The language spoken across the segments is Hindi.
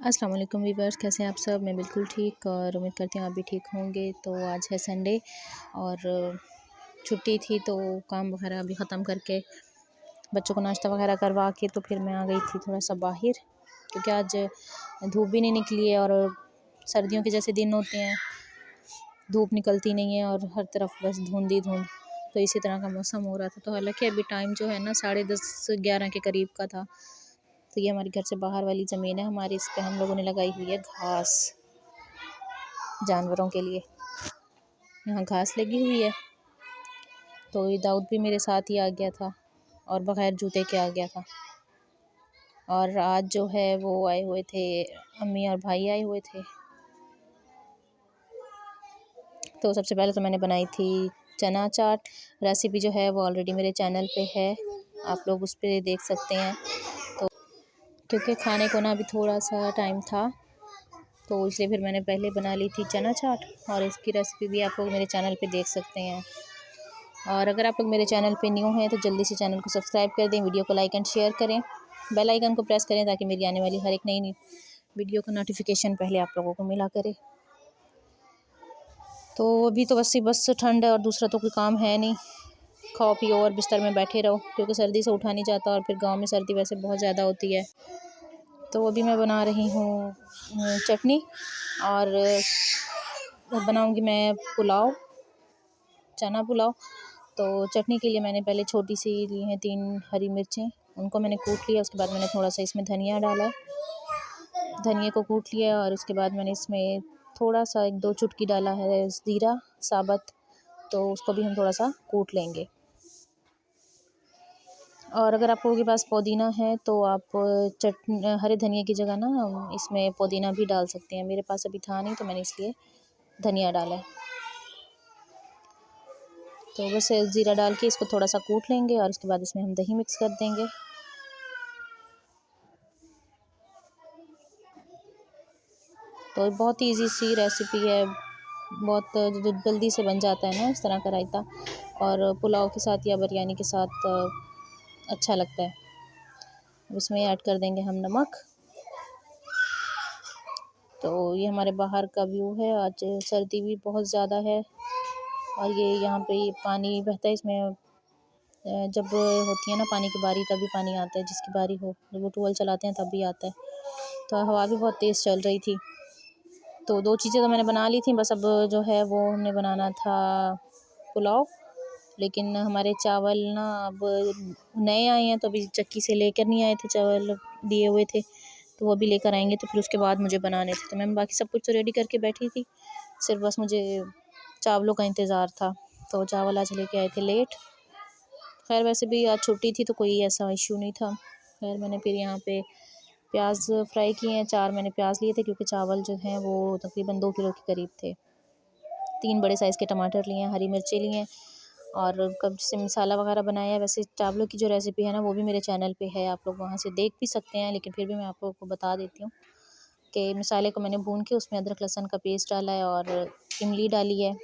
अस्सलाम वालेकुम वीवर्स, कैसे हैं आप सब। मैं बिल्कुल ठीक और उम्मीद करती हूँ आप भी ठीक होंगे। तो आज है संडे और छुट्टी थी तो काम वगैरह अभी ख़त्म करके बच्चों को नाश्ता वगैरह करवा के तो फिर मैं आ गई थी थोड़ा सा बाहर, क्योंकि आज धूप भी नहीं निकली है और सर्दियों के जैसे दिन होते हैं, धूप निकलती नहीं है और हर तरफ बस धुंध ही धुंध। तो इसी तरह का मौसम हो रहा था। तो हालांकि अभी टाइम जो है ना 10:30-11 के करीब का था। तो ये हमारे घर से बाहर वाली ज़मीन है हमारी, इस पे हम लोगों ने लगाई हुई है घास जानवरों के लिए। यहाँ घास लगी हुई है। तो ये दाऊद भी मेरे साथ ही आ गया था और बग़ैर जूते के आ गया था। और आज जो है वो आए हुए थे, अम्मी और भाई आए हुए थे। तो सबसे पहले तो मैंने बनाई थी चना चाट। रेसिपी जो है वो ऑलरेडी मेरे चैनल पे है, आप लोग उस पर देख सकते हैं। तो क्योंकि खाने को ना अभी थोड़ा सा टाइम था तो इसलिए फिर मैंने पहले बना ली थी चना चाट, और इसकी रेसिपी भी आप लोग मेरे चैनल पे देख सकते हैं। और अगर आप लोग मेरे चैनल पे न्यू हैं तो जल्दी से चैनल को सब्सक्राइब कर दें, वीडियो को लाइक एंड शेयर करें, बेल आइकन को प्रेस करें ताकि मेरी आने वाली हर एक नई वीडियो का नोटिफिकेशन पहले आप लोगों को मिला करे। तो अभी तो बस ठंड है और दूसरा तो कोई काम है नहीं, खाओ पियो और बिस्तर में बैठे रहो, क्योंकि सर्दी से उठा नहीं जाता और फिर गाँव में सर्दी वैसे बहुत ज़्यादा होती है। तो अभी मैं बना रही हूँ चटनी और बनाऊंगी मैं पुलाव, चना पुलाव। तो चटनी के लिए मैंने पहले छोटी सी ली हैं 3 हरी मिर्चें, उनको मैंने कूट लिया। उसके बाद मैंने थोड़ा सा इसमें धनिया डाला, धनिया को कूट लिया। और उसके बाद मैंने इसमें थोड़ा सा 1-2 चुटकी डाला है ज़ीरा साबुत, तो उसको भी हम थोड़ा सा कूट लेंगे। और अगर आप लोगों के पास पुदीना है तो आप हरे धनिया की जगह ना इसमें पुदीना भी डाल सकते हैं। मेरे पास अभी था नहीं तो मैंने इसलिए धनिया डाला है। तो बस ज़ीरा डाल के इसको थोड़ा सा कूट लेंगे और उसके बाद इसमें हम दही मिक्स कर देंगे। तो बहुत इजी सी रेसिपी है, बहुत जल्दी से बन जाता है ना इस तरह का रायता, और पुलाव के साथ या बिरयानी के साथ अच्छा लगता है। इसमें ऐड कर देंगे हम नमक। तो ये हमारे बाहर का व्यू है, आज सर्दी भी बहुत ज़्यादा है और ये यहाँ पे पानी बहता है इसमें। जब होती है ना पानी की बारी तभी पानी आता है, जिसकी बारी हो, जब वो ट्यूबवेल चलाते हैं तब भी आता है। तो हवा भी बहुत तेज़ चल रही थी। तो 2 चीज़ें तो मैंने बना ली थी, बस अब जो है वो हमने बनाना था पुलाव। लेकिन हमारे चावल ना अब नए आए हैं तो अभी चक्की से लेकर नहीं आए थे, चावल दिए हुए थे, तो वो भी लेकर आएंगे तो फिर उसके बाद मुझे बनाने थे। तो मैं बाकी सब कुछ तो रेडी करके बैठी थी, सिर्फ बस मुझे चावलों का इंतज़ार था। तो चावल आज लेके आए थे लेट। खैर वैसे भी आज छुट्टी थी तो कोई ऐसा इशू नहीं था। खैर मैंने फिर यहाँ पे प्याज फ्राई किए हैं, 4 मैंने प्याज लिए थे क्योंकि चावल जो हैं वो तकरीबन 2 किलो के करीब थे। 3 बड़े साइज़ के टमाटर लिए हैं, हरी मिर्चें लिए हैं और कब से मसाला वगैरह बनाया है। वैसे चावलों की जो रेसिपी है ना वो भी मेरे चैनल पे है, आप लोग वहाँ से देख भी सकते हैं, लेकिन फिर भी मैं आप लोगों को बता देती हूँ कि मसाले को मैंने भून के उसमें अदरक लहसुन का पेस्ट डाला है और इमली डाली है।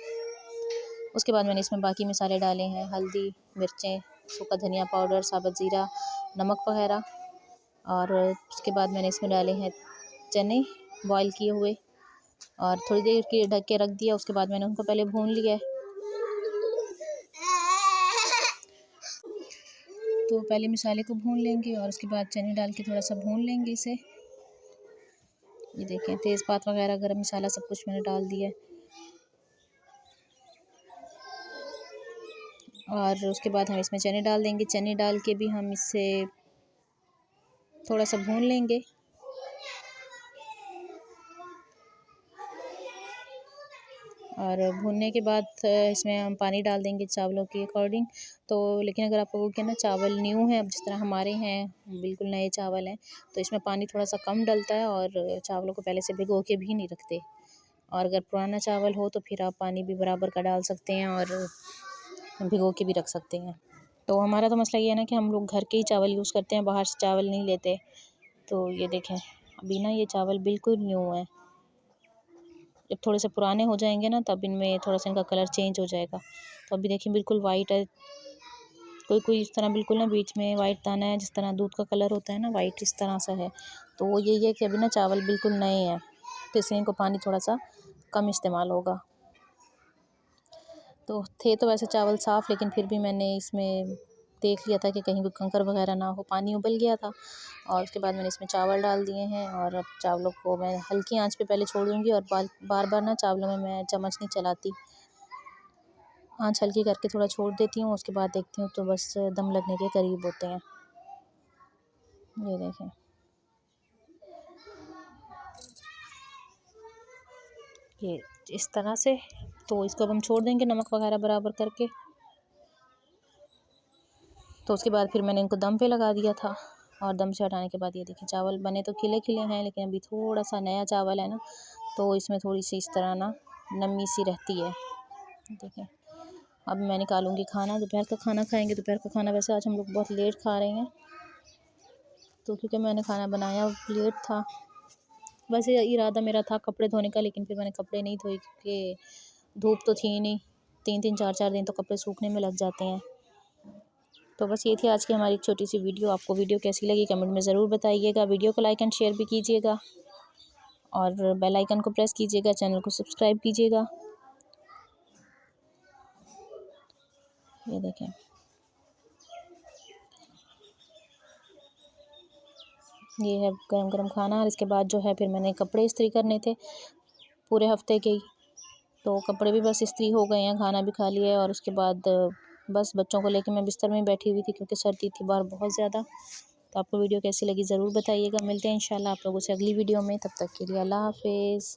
उसके बाद मैंने इसमें बाकी मसाले डाले हैं, हल्दी, मिर्चें, सूखा धनिया पाउडर, साबुत ज़ीरा, नमक वगैरह। और उसके बाद मैंने इसमें डाले हैं चने बॉईल किए हुए और थोड़ी देर के ढक के रख दिया। उसके बाद मैंने उनको पहले भून लिया है। तो पहले मसाले को भून लेंगे और उसके बाद चने डाल के थोड़ा सा भून लेंगे इसे। ये देखें तेज़पात वगैरह गरम मसाला सब कुछ मैंने डाल दिया है। और उसके बाद हम इसमें चने डाल देंगे। चने डाल के भी हम इसे थोड़ा सा भून लेंगे। और भूनने के बाद इसमें हम पानी डाल देंगे चावलों के अकॉर्डिंग। तो लेकिन अगर आप लोगों के ना चावल न्यू हैं, अब जिस तरह हमारे हैं बिल्कुल नए चावल हैं, तो इसमें पानी थोड़ा सा कम डलता है और चावलों को पहले से भिगो के भी नहीं रखते। और अगर पुराना चावल हो तो फिर आप पानी भी बराबर का डाल सकते हैं और भिगो के भी रख सकते हैं। तो हमारा तो मसला ये है ना कि हम लोग घर के ही चावल यूज़ करते हैं, बाहर से चावल नहीं लेते। तो ये देखें अभी ना ये चावल बिल्कुल न्यू है, जब थोड़े से पुराने हो जाएंगे ना तब इनमें थोड़ा सा इनका कलर चेंज हो जाएगा। तो अभी देखिए बिल्कुल वाइट है कोई कोई इस तरह बिल्कुल ना बीच में वाइट दाना है, जिस तरह दूध का कलर होता है ना वाइट, इस तरह सा है। तो वो यही है कि अभी ना चावल बिल्कुल नए हैं, तो इसलिए इनको पानी थोड़ा सा कम इस्तेमाल होगा। तो थे तो वैसे चावल साफ़, लेकिन फिर भी मैंने इसमें देख लिया था कि कहीं कोई कंकर वगैरह ना हो। पानी उबल गया था और उसके बाद मैंने इसमें चावल डाल दिए हैं और अब चावलों को मैं हल्की आंच पे पहले छोड़ दूँगी और बार बार ना चावलों में मैं चम्मच नहीं चलाती, आंच हल्की करके थोड़ा छोड़ देती हूँ। उसके बाद देखती हूँ तो बस दम लगने के करीब होते हैं। ये देखें, ये इस तरह से। तो इसको अब हम छोड़ देंगे नमक वगैरह बराबर करके। तो उसके बाद फिर मैंने इनको दम पे लगा दिया था और दम से हटाने के बाद ये देखिए चावल बने तो खिले खिले हैं, लेकिन अभी थोड़ा सा नया चावल है ना, तो इसमें थोड़ी सी इस तरह ना नमी सी रहती है। देखें, अब मैं निकालूंगी खाना, दोपहर का खाना खाएंगे। दोपहर का खाना वैसे आज हम लोग बहुत लेट खा रहे हैं, तो क्योंकि मैंने खाना बनाया लेट था। वैसे इरादा मेरा था कपड़े धोने का, लेकिन फिर मैंने कपड़े नहीं धोए क्योंकि धूप तो थी नहीं, 3-3 4-4 दिन तो कपड़े सूखने में लग जाते हैं। तो बस ये थी आज की हमारी एक छोटी सी वीडियो। आपको वीडियो कैसी लगी कमेंट में ज़रूर बताइएगा। वीडियो को लाइक एंड शेयर भी कीजिएगा और बेल आइकन को प्रेस कीजिएगा, चैनल को सब्सक्राइब कीजिएगा। ये देखें, ये है गरम गरम खाना। और इसके बाद जो है फिर मैंने कपड़े इस्त्री करने थे पूरे हफ्ते के ही, तो कपड़े भी बस इस्त्री हो गए हैं, खाना भी खा लिया है। और उसके बाद बस बच्चों को लेकर मैं बिस्तर में बैठी हुई थी क्योंकि सर्दी थी बाहर बहुत ज़्यादा। तो आपको वीडियो कैसी लगी ज़रूर बताइएगा। मिलते हैं इंशाल्लाह आप लोगों से अगली वीडियो में, तब तक के लिए अल्लाह हाफिज़।